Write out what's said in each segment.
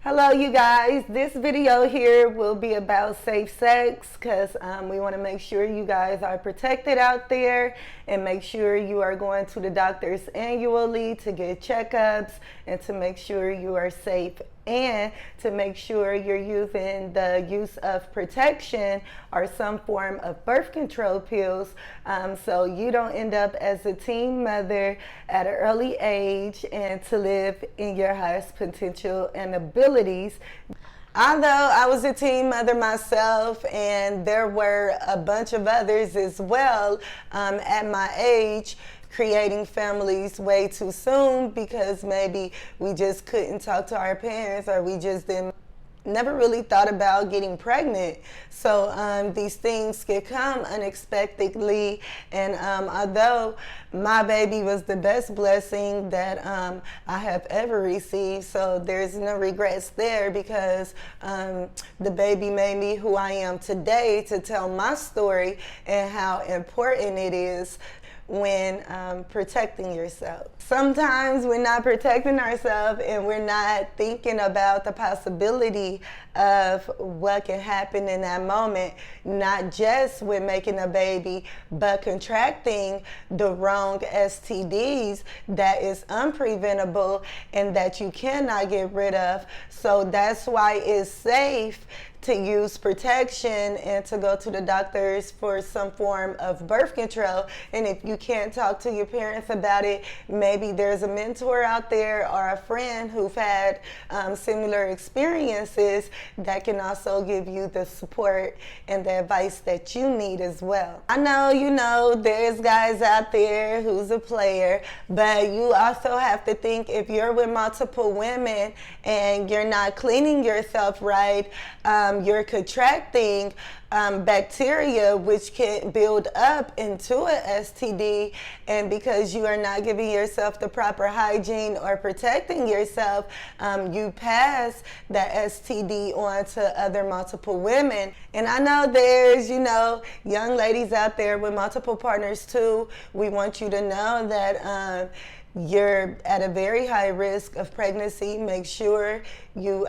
Hello you guys, this video here will be about safe sex because we want to make sure you guys are protected out there and make sure you are going to the doctors annually to get checkups and to make sure you are safe and to make sure you're using the use of protection or some form of birth control pills so you don't end up as a teen mother at an early age and to live in your highest potential and abilities. Although I was a teen mother myself and there were a bunch of others as well at my age, creating families way too soon because maybe we just couldn't talk to our parents or we just never really thought about getting pregnant. So these things can come unexpectedly, and although my baby was the best blessing that I have ever received, so there's no regrets there because the baby made me who I am today to tell my story and how important it is when protecting yourself. Sometimes we're not protecting ourselves and we're not thinking about the possibility of what can happen in that moment, not just with making a baby, but contracting the wrong STDs that is unpreventable and that you cannot get rid of. So that's why it's safe to use protection and to go to the doctors for some form of birth control. And if you can't talk to your parents about it, maybe there's a mentor out there or a friend who've had similar experiences that can also give you the support and the advice that you need as well. I know, there's guys out there who's a player, but you also have to think if you're with multiple women and you're not cleaning yourself right, you're contracting bacteria which can build up into an STD, and because you are not giving yourself the proper hygiene or protecting yourself, you pass that STD on to other multiple women. And I know there's, young ladies out there with multiple partners too. We want you to know that you're at a very high risk of pregnancy. Make sure you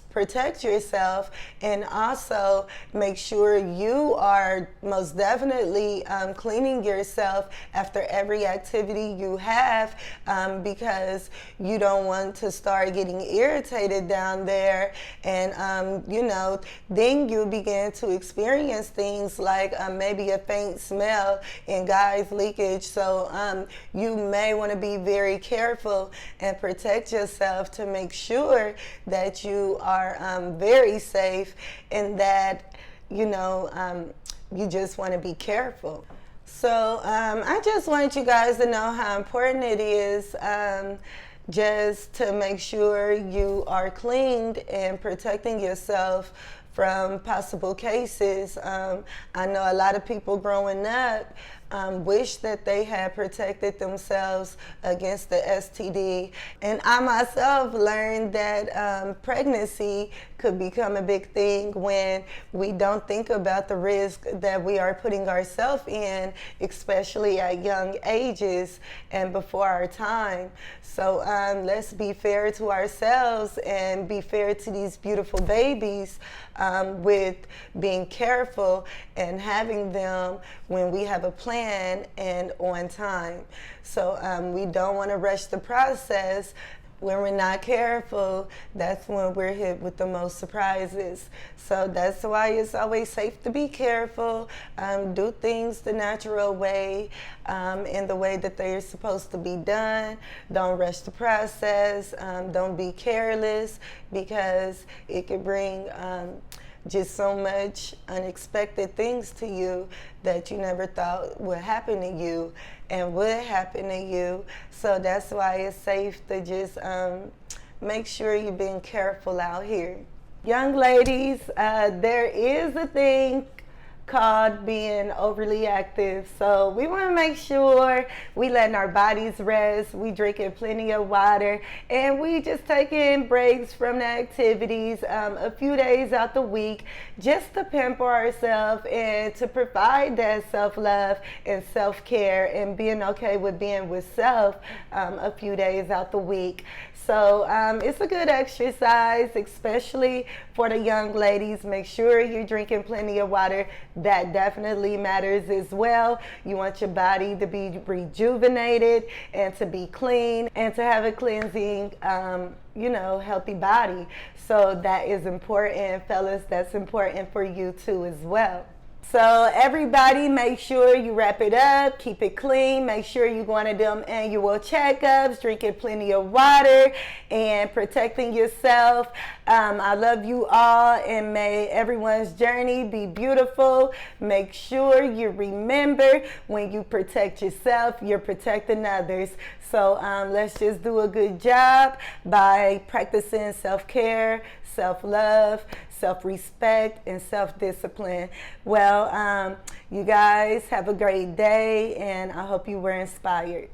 protect yourself, and also make sure you are most definitely cleaning yourself after every activity you have, because you don't want to start getting irritated down there, and then you begin to experience things like maybe a faint smell and guys leakage. So you may want to be very careful and protect yourself to make sure that you are very safe, and that you just want to be careful. So I just want you guys to know how important it is just to make sure you are cleaned and protecting yourself from possible cases. I know a lot of people growing up wish that they had protected themselves against the STD. And I myself learned that pregnancy could become a big thing when we don't think about the risk that we are putting ourselves in, especially at young ages and before our time. So let's be fair to ourselves and be fair to these beautiful babies with being careful and having them when we have a plan and on time. So we don't want to rush the process. When we're not careful, that's when we're hit with the most surprises. So that's why it's always safe to be careful, do things the natural way, in the way that they're supposed to be done. Don't rush the process, don't be careless, because it could bring just so much unexpected things to you that you never thought would happen to you and would happen to you. So that's why it's safe to just make sure you're being careful out here. Young ladies, there is a thing called being overly active. So we want to make sure we letting our bodies rest, we drinking plenty of water, and we just taking breaks from the activities a few days out the week just to pamper ourselves and to provide that self-love and self-care and being okay with being with self a few days out the week. So it's a good exercise, especially for the young ladies. Make sure you're drinking plenty of water. That definitely matters as well. You want your body to be rejuvenated and to be clean and to have a cleansing, healthy body. So that is important, fellas. That's important for you too as well. So everybody, make sure you wrap it up, keep it clean, make sure you're going to them annual checkups, drinking plenty of water, and protecting yourself. I love you all, and may everyone's journey be beautiful. Make sure you remember, when you protect yourself, you're protecting others. So let's just do a good job by practicing self-care, self-love, self-respect, and self-discipline. Well, you guys have a great day, and I hope you were inspired.